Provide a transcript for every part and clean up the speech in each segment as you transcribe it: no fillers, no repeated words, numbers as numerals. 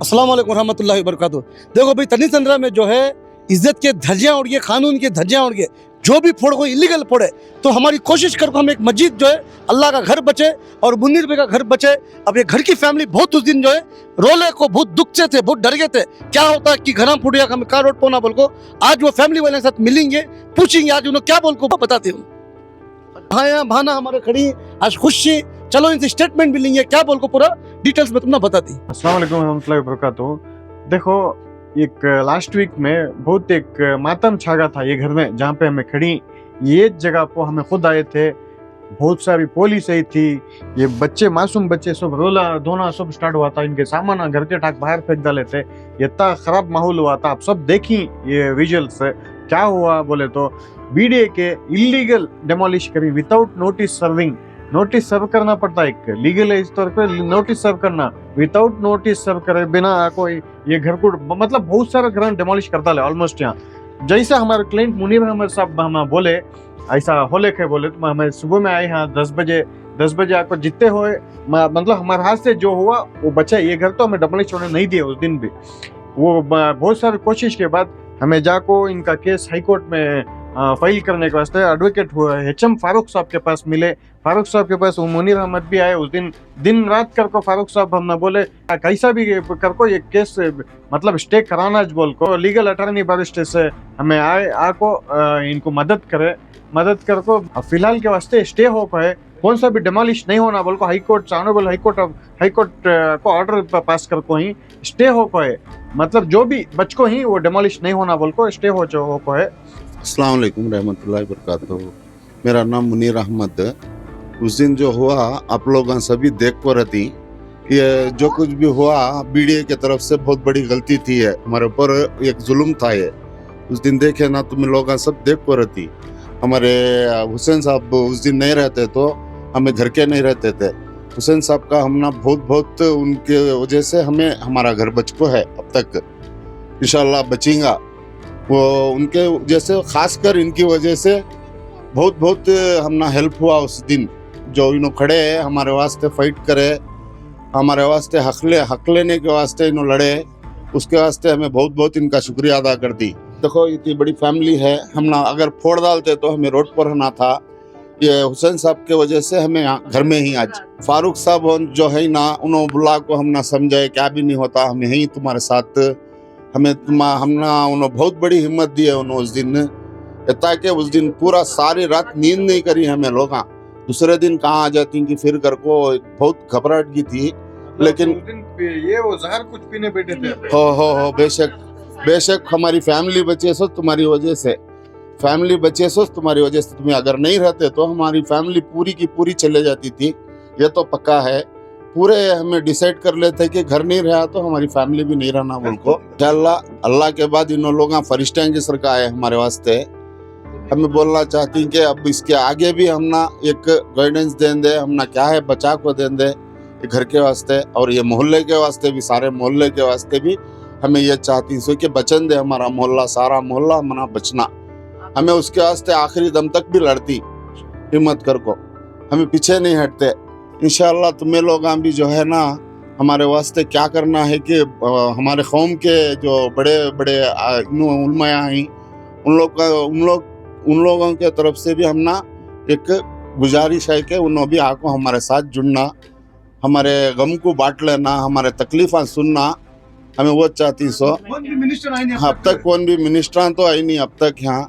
अस्सलाम वालेकुम रहमतुल्लाहि व बरकातुहू। देखो भाई, तनी तंद्रा में जो है इज्जत के धज्जियां उड़ गए, कानून के धज्जियां उड़ गए। जो भी फोड़ को इलीगल फोड़े, तो हमारी कोशिश कर को हम एक मस्जिद जो है अल्लाह का घर बचे और मुन्नीर भाई का घर बचे। अब ये घर की फैमिली बहुत उस दिन जो है रोले को बहुत दुख से थे, बहुत डर गए थे क्या होता है कि घर फूट गया, हम कार रोड पोना बोल को। आज वो फैमिली वाले के साथ मिलेंगे, पूछेंगे आज उन्हें क्या बोल को बताते हूँ। भाया भाना हमारे खड़ी आज खुशी, चलो इनसे स्टेटमेंट भी लेंगे, क्या बोल को पूरा डिटेल्स में तुमने बताती। अस्सलाम वालेकुम रहमतुल्लाहि व बरकातुहू। देखो, एक लास्ट वीक में बहुत एक मातम छा गया था ये घर में, जहाँ पे हमें खड़ी ये जगह को हमें खुद आए थे। बहुत सारी पुलिस आई थी, ये बच्चे मासूम बच्चे सब रोला धोना सब स्टार्ट हुआ था, इनके सामान घर के ठाक बाहर फेंक डाले थे। ये इतना खराब माहौल हुआ था। आप सब देखी ये विजुअल्स क्या हुआ बोले तो बीडीए के इलीगल डेमोलिश करी without notice serving. Notice serve करना पड़ता है, एक लीगल तौर पर नोटिस सर्व करना, विदाउट नोटिस सर्व करे बिना कोई ये घर को मतलब बहुत सारा घर डेमोलिश करता है ऑलमोस्ट। यहाँ जैसे हमारे क्लाइंट मुनीर अहमद साहब हम बोले ऐसा होले के बोले तो हमें सुबह में आए यहाँ 10 बजे आपको जितने हुए मतलब हमारे हाथ से जो हुआ वो बचा। ये घर तो हमें डेमोलिश होने नहीं दिया उस दिन भी। वो बहुत सारी कोशिश के बाद हमें जाको इनका केस हाई कोर्ट में फाइल करने के वास्ते एडवोकेट हुआ HM फारूक साहब के पास मिले। फारूक साहब के पास मुनीर अहमद भी आए। उस दिन रात कर को फारूक साहब हमने बोले कैसा भी कर को ये केस मतलब स्टे कराना बोल को लीगल अटॉर्नी बैरिस्टर से हमें आको इनको मदद कर को फिलहाल के वास्ते स्टे हो पाए, कौन सा भी डेमोलिश नहीं होना बोल को high court honourable high court को ऑर्डर पास कर को ही स्टे हो पाए, मतलब जो भी बच को ही वो डेमोलिश नहीं होना बोल को स्टे हो जो हो पाए। अस्सलाम वालेकुम रहमतुल्लाहि व बरकातुहू। मेरा नाम मुनीर अहमद है। उस दिन जो हुआ आप लोग सभी देख को रहती, ये जो कुछ भी हुआ बीडीए की तरफ से बहुत बड़ी गलती थी है, हमारे ऊपर एक जुल्म था ये। उस दिन देखे ना तुम लोग सब देख को रहती। हमारे हुसैन साहब उस दिन नहीं रहते तो हमें घर के नहीं रहते थे। हुसैन साहब का हमना बहुत उनके वजह से हमें हमारा घर बच को है, अब तक इंशाल्लाह बचेगा। वो उनके जैसे खासकर इनकी वजह से बहुत हमना हेल्प हुआ उस दिन। जो इन्हों खड़े हैं हमारे वास्ते फाइट करे, हमारे वास्ते हक लेने के वास्ते इन्हों लड़े, उसके वास्ते हमें बहुत इनका शुक्रिया अदा कर दी। देखो इतनी बड़ी फैमिली है, हमना अगर फोड़ डालते तो हमें रोड पर रहना था। ये हुसैन साहब के वजह से हमें घर में ही आज फारूक साहब जो है ना उन्होंने बुला को हम ना समझाए क्या भी नहीं होता, हम यहीं तुम्हारे साथ। हमना उन्होंने बहुत बड़ी हिम्मत दी है उन्होंने उस दिन, ताकि उस दिन पूरा सारी रात नींद नहीं करी हमें लोग। दूसरे दिन कहाँ आ जाती कि फिर घर को बहुत घबराहट की थी। लेकिन उस दिन ये वो जहर कुछ पीने बैठे थे। हो बेशक हमारी फैमिली बचे सो तुम्हारी वजह से, फैमिली बचे सो तुम्हारी वजह से। तुम्हें अगर नहीं रहते तो हमारी फैमिली पूरी की पूरी चले जाती थी, ये तो पक्का है। पूरे हमें डिसाइड कर लेते कि घर नहीं रहा तो हमारी फैमिली भी नहीं रहना बोल को। अल्लाह के बाद इन लोगों फरिश्ते की सरकार है हमारे वास्ते। हमें बोलना चाहती कि अब इसके आगे भी हम ना एक गाइडेंस दें दे, हम ना क्या है बचा को दें दे घर के वास्ते और ये मोहल्ले के वास्ते भी, सारे मोहल्ले के वास्ते भी हमें ये चाहती सो कि बचन दे हमारा मोहल्ला, सारा मोहल्ला हमारा बचना। हमें उसके वास्ते आखिरी दम तक भी लड़ती हिम्मत कर को, हमें पीछे नहीं हटते। इंशाअल्लाह तुम्हें लोग भी जो है ना हमारे वास्ते क्या करना है कि हमारे कौम के जो बड़े उलमाया हैं उन लोगों के तरफ से भी हम ना एक गुजारिश है कि उन्होंने भी आको हमारे साथ जुड़ना, हमारे गम को बांट लेना, हमारे तकलीफा सुनना, हमें वो चाहती सो। अब तक कौन भी मिनिस्टर तो आई नहीं अब तक। यहाँ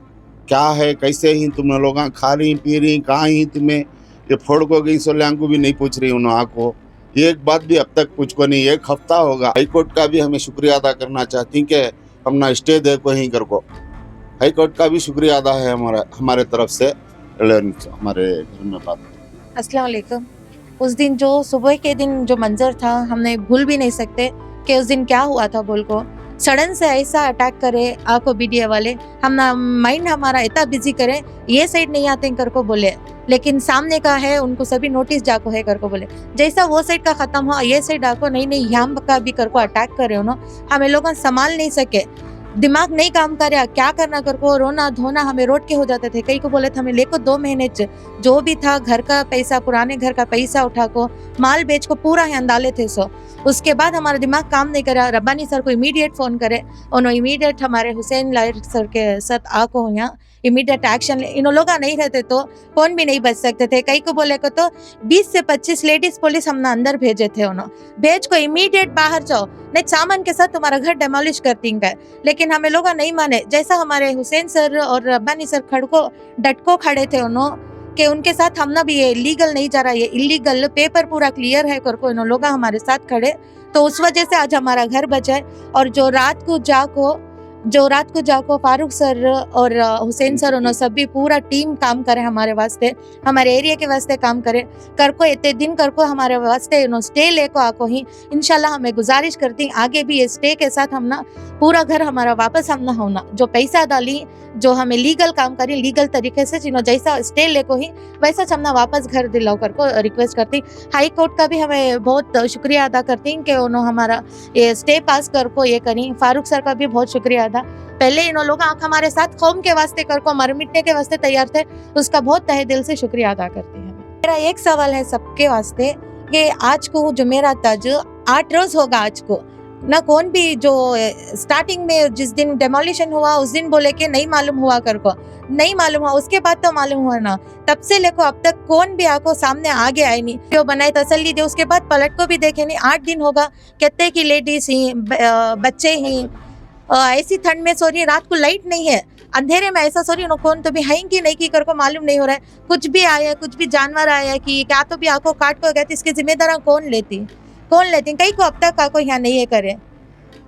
क्या है कैसे ही तुम लोग खा रही पी रही, कहाँ ही तुम्हें ये फोड़ को गई सो लैंग को भी नहीं पूछ रही उन्होंने आको, एक बात भी अब तक पूछ को नहीं। एक हफ्ता होगा। हाई कोर्ट का भी हमें शुक्रिया अदा करना चाहती कि हम ना स्टे दे को ही कर को। हाई कोर्ट का भी शुक्रिया अदा है हमारे तरफ से हमारे घर में बात। अस्सलाम वालेकुम। उस दिन जो सुबह के दिन जो मंजर था हमने भूल भी नहीं सकते कि उस दिन क्या हुआ था बोल को। सडन से ऐसा अटैक करे आको बीडीए वाले, हम ना माइंड हमारा इतना बिजी करे ये साइड नहीं आते कर को बोले, लेकिन सामने का है उनको सभी नोटिस जाको है कर को बोले। जैसा वो साइड का खत्म हुआ ये साइड आको नहीं यहाँ का भी कर को अटैक करे उन्होंने, हमें लोग संभाल नहीं सके, दिमाग नहीं काम करे क्या करना कर को, रोना धोना हमें रोड के हो जाते थे। कई को बोले थे हमें लेको 2 महीने जो भी था घर का पैसा, पुराने घर का पैसा उठा को माल बेच को पूरा यहाँ डाले थे सो। उसके बाद हमारा दिमाग काम नहीं करा, रब्बानी सर को इमीडिएट फ़ोन करे, उन्होंने इमीडिएट हमारे हुसैन लायर सर के साथ आको यहाँ इमीडिएट एक्शन ले। इन लोग नहीं रहते तो फ़ोन भी नहीं बच सकते थे। कई को बोले को तो 20 से 25 लेडीज़ पुलिस हमने अंदर भेजे थे, उन्होंने भेज को इमीडिएट बाहर जाओ, नहीं सामान के साथ तुम्हारा घर डेमोलिश कर देंगे। लेकिन हमें लोग नहीं माने। जैसा हमारे हुसैन सर और रब्बानी सर डटको खड़े थे उन्होंने कि उनके साथ हमने भी ये लीगल नहीं जा रहा, ये इलीगल, पेपर पूरा क्लियर है करको इन लोग हमारे साथ खड़े, तो उस वजह से आज हमारा घर बचा है। और जो रात को जाको फारूक सर और हुसैन सर उन्होंने सभी पूरा टीम काम करे हमारे वास्ते, हमारे एरिया के वास्ते काम करे करको, इतने दिन करको हमारे वास्ते स्टे लेको आको ही। इंशाल्लाह हमें गुजारिश करती आगे भी ये स्टे के साथ हम ना पूरा घर हमारा वापस हम ना होना, जो पैसा डाली, जो हमें लीगल काम करी लीगल तरीके से, जिन्होंने जैसा स्टे लेको ही वैसा हमना वापस घर दिलाओ करको रिक्वेस्ट करती। हाई कोर्ट का भी हमें बहुत शुक्रिया अदा करती कि उन्होंने हमारा ये स्टे पास करको ये करी। फारूक सर का भी बहुत शुक्रिया अदा। पहले इन लोग हमारे साथ कौम के वास्ते करको मर मिटने के वास्ते तैयार थे, उसका बहुत तहे दिल से शुक्रिया अदा करती है। मेरा एक सवाल है सबके वास्ते कि आज को जो मेरा तज 8 रोज होगा आज को ना, कौन भी जो स्टार्टिंग में जिस दिन डेमोलिशन हुआ उस दिन बोले कि नहीं मालूम हुआ करको, नहीं मालूम हुआ, उसके बाद तो मालूम हुआ ना, तब से लेको अब तक कौन भी आको सामने आगे आए नहीं, जो बनाए तसल्ली दे, उसके बाद पलट को भी देखे नहीं। 8 दिन होगा, कितने की लेडीज ही बच्चे ही ऐसी ठंड में सो रही, रात को लाइट नहीं है, अंधेरे में ऐसा सो रही, कौन तो भी है कि नहीं की करको मालूम नहीं हो रहा है। कुछ भी आया, कुछ भी जानवर आया कि क्या तो भी आको काट को गए, इसकी जिम्मेदार कौन लेती, कई को अब तक आको यहाँ नहीं है करे।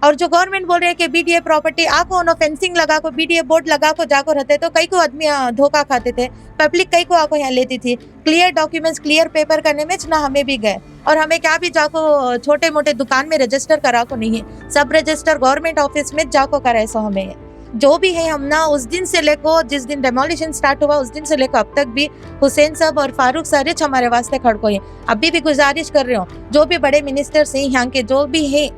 और जो गवर्नमेंट बोल रहे हैं कि बीडीए प्रॉपर्टी आको उन्होंने फेंसिंग लगा को बीडीए बोर्ड लगा को जाको रहते, तो कई को आदमी धोखा खाते थे, पब्लिक कई को आको यहाँ लेती थी। क्लियर डॉक्यूमेंट्स क्लियर पेपर करने में ना हमें भी गए, और हमें क्या भी जाको छोटे मोटे दुकान में रजिस्टर करा को नहीं है, सब रजिस्टर गवर्नमेंट ऑफिस में जाको कराए सो हमें जो भी है। हम ना उस दिन से लेको जिस दिन डेमोलिशन स्टार्ट हुआ उस दिन से लेकर अब तक भी हुसैन साहब और फारूक सर हमारे वास्ते खड़को है। अभी भी गुजारिश कर रहे हो जो भी बड़े मिनिस्टर्स हैं यहाँ के जो भी है,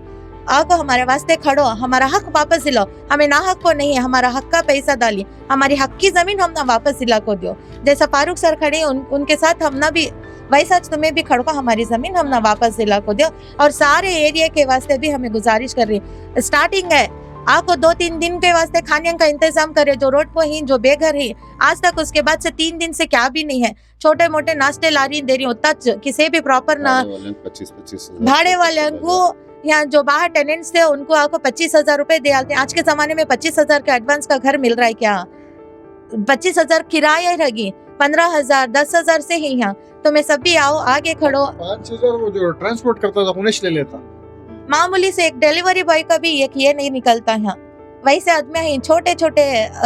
आको हमारे वास्ते खड़ो, हमारा हक वापस दिलाओ, हमें ना हक को नहीं है, हमारा हक का पैसा डालिए, हमारी हक की जमीन हम ना वापस दिला को दो। जैसा फारूक सर खड़े उनके साथ हम ना भी वैसा तुम्हें भी खड़को, हमारी जमीन हम ना वापस दिला को दो। और सारे एरिया के वास्ते भी हमें गुजारिश कर रही है, स्टार्टिंग है आपको 2-3 दिन के वास्ते खाने का इंतजाम करे, जो रोड पर ही जो बेघर है आज तक, उसके बाद से 3 दिन से क्या भी नहीं है, छोटे मोटे नाश्ते ला रही दे रही, उतना किसी भी प्रॉपर ना भाड़े वाले को यहाँ जो बाहर टेनेंट्स थे उनको आपको 25,000 रुपए दे आते हैं। आज के जमाने में 25,000 का एडवांस का घर मिल रहा है क्या? 25,000 किराया रहेगी, 15,000 10,000 से ही यहाँ। तो मैं सभी आओ आगे खड़ो। 5,000 वो जो ट्रांसपोर्ट करता था उन्हें ले लेता, मामूली से एक डिलीवरी बॉय का भी ये नहीं निकलता यहाँ। वैसे आदमी ही छोटे छोटे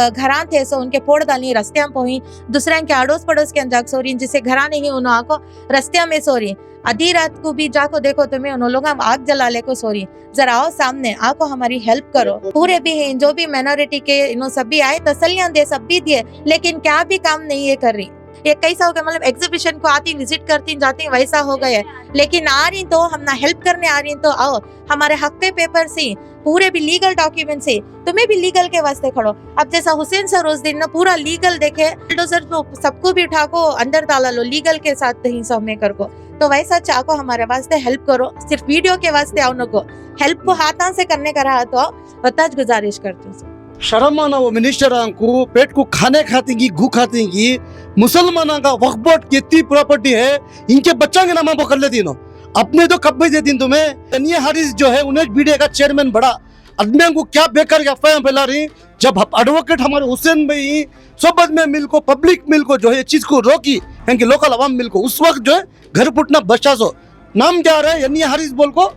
घरां थे सो उनके फोड़ डाली रस्ते में पोही, दूसरे के अड़ोस पड़ोस के अंजाक सो रही, जिसे घरा नहीं उन्होंने आको रस्ते में सो रही, आधी रात को भी जाको देखो तुम्हें उन लोग आग जला ले को सो रही। जरा आओ सामने आको हमारी हेल्प करो। पूरे भी हैं जो भी माइनॉरिटी के इन्हों सभी आए, तसल्लियां दे सब भी दिए, लेकिन क्या भी काम नहीं ये कर रही। ये कैसा हो गया, मतलब एग्जीबिशन को आती विजिट करती जाती वैसा हो गया है, लेकिन आ रही तो हम ना हेल्प करने आ रही तो आओ, हमारे हक पे पेपर से पूरे भी लीगल डॉक्यूमेंट से, तुम्हें भी लीगल के वास्ते खड़ो। अब जैसा हुसैन सर उस दिन ना पूरा लीगल देखे, बुलडोजर तो सबको भी उठा को अंदर डाला लो लीगल के साथ ही सब में कर को, तो वैसा चाहो हमारे वास्ते हेल्प करो। सिर्फ वीडियो के वास्ते आओ को हेल्प को हाथां से करने का रहा तो बताज गुजारिश करती हूँ। शर्म आना वो मिनिस्टर को पेट को खाने खाती घू खाती मुसलमाना का वक्फ बोर्ड की इतनी प्रॉपर्टी है, इनके बच्चा के नाम पर कर लेती नो, अपने तो कब भी देती तुम्हें। तनिया हारिस जो है उन्हें बीडीए का चेयरमैन बड़ा आदमी को क्या बेकार क्या फैम फैला रही। जब एडवोकेट हमारे हुसैन भाई सोबत में मिल को पब्लिक मिल को जो है चीज को रोकी, यानी लोकल अवाम मिल को, उस वक्त जो है घर पुटना बच्चा सो नाम क्या रहा है, यानी हारिस बोल को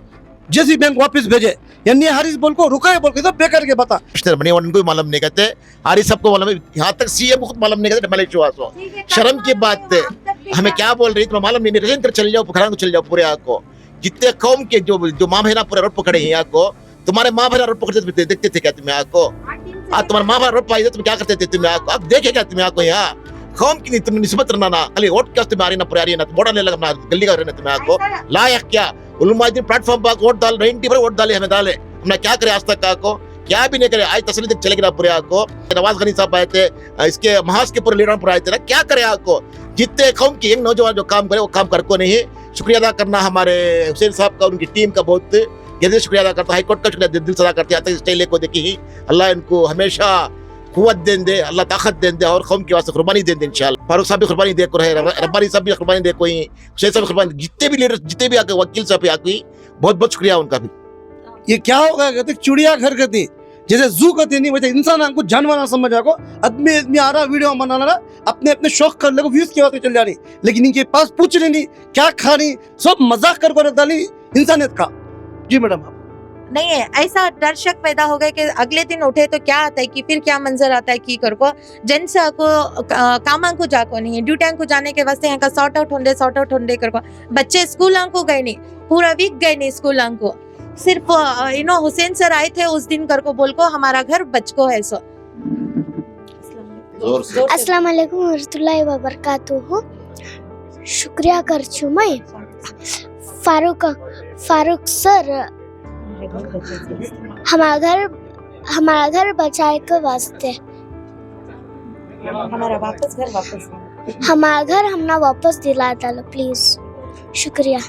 जैसी बैंक वापस भेजे, यानी हारिस बोल को रुका है बोल के तो बेकार के बता बने उनको भी मालूम नहीं कहते, हारिस सबको मालूम है, यहाँ तक सीएम को खुद मालूम नहीं कहते। मलिक चुवासो शर्म की बात है, हमें क्या बोल रही तुम्हें मालूम नहीं, रजिंद्र चल जाओ घरां को चल जाओ पूरे आपको, जितने कौम के जो माँ बहना पूरे रोड पकड़े हैं यहाँ को, तुम्हारे माँ बहना रोड पकड़ते देखते थे क्या तुम्हें आपको? तुम्हारे माँ बहना रोड पाई तुम क्या करते थे तुम्हें आपको? अब देखे क्या तुम्हें आपको? यहाँ कौम की तुम निस्बत रहना ना, खाली वोट क्या तुम्हें आ रही ना पूरी आ रही ना, बोड़ा ले लगा गली का रहना तुम्हें आपको लायक क्या? उलमादीन प्लेटफॉर्म पर वोट डाल 90 पर वोट डाले, हमें डाले, हमने क्या करे आज तक आपको? क्या भी नहीं करे। आज तसली तक चले गए पूरे आपको। नवाज गनी साहब आए थे, इसके महाज के पूरे लीडर पर आए थे ना, क्या करे आपको? जितने कौम की एक नौजवान जो काम करे वो काम कर को नहीं, शुक्रिया अदा करना हमारे हुसैन साहब का, उनकी टीम का बहुत दिल से शुक्रिया अदा करता हूं। हाई कोर्ट का शुक्रिया दिल से अदा करते हैं। यहाँ तक स्टेले को देखी ही अल्लाह इनको हमेशा कुव्वत दें दे, अल्लाह ताकत दें दे और कौम के वास्ते कुर्बानी दें दे इंशाल्लाह। फारूक साहब भी कुर्बानी दे को रहे, रब्बानी साहब भी कुर्बानी दे कोई, हुसैन साहब भी कुर्बानी, जितने भी लीडर, जितने भी आके वकील साहब आके बहुत बहुत शुक्रिया उनका भी। ये क्या होगा कहते चिड़िया घर कहती, जैसे जू कहती नहीं वैसे इंसान हमको जानवर ना समझ को, आदमी आदमी आ रहा वीडियो बना रहा, अपने अपने शौक कर ले व्यूज की वास्ते चल जा रही, लेकिन इनके पास पूछ रही नहीं क्या खा रही, सब मजाक कर कर डाली इंसानियत का। जी मैडम आप नहीं है, ऐसा डर शक पैदा हो गया कि अगले दिन उठे तो क्या आता है कि फिर क्या मंजर आता है की कर को जन से को काम को जाको नहीं है, ड्यूटी को जाने के वास्ते यहाँ का सॉर्ट आउट होंडे कर को, बच्चे स्कूल को गए नहीं, पूरा वीक गए नहीं स्कूल को, सिर्फ हुसैन सर आए थे उस दिन कर को बोल को हमारा घर बच को है। सो अस्सलाम वालेकुम वरहमतुल्लाहि वबरकातुहू। शुक्रिया कर छू मैं फारूक सर हमारा घर बचाए के वास्ते, हमारा घर वापस हमारा घर हमना वापस दिला डालो प्लीज। शुक्रिया।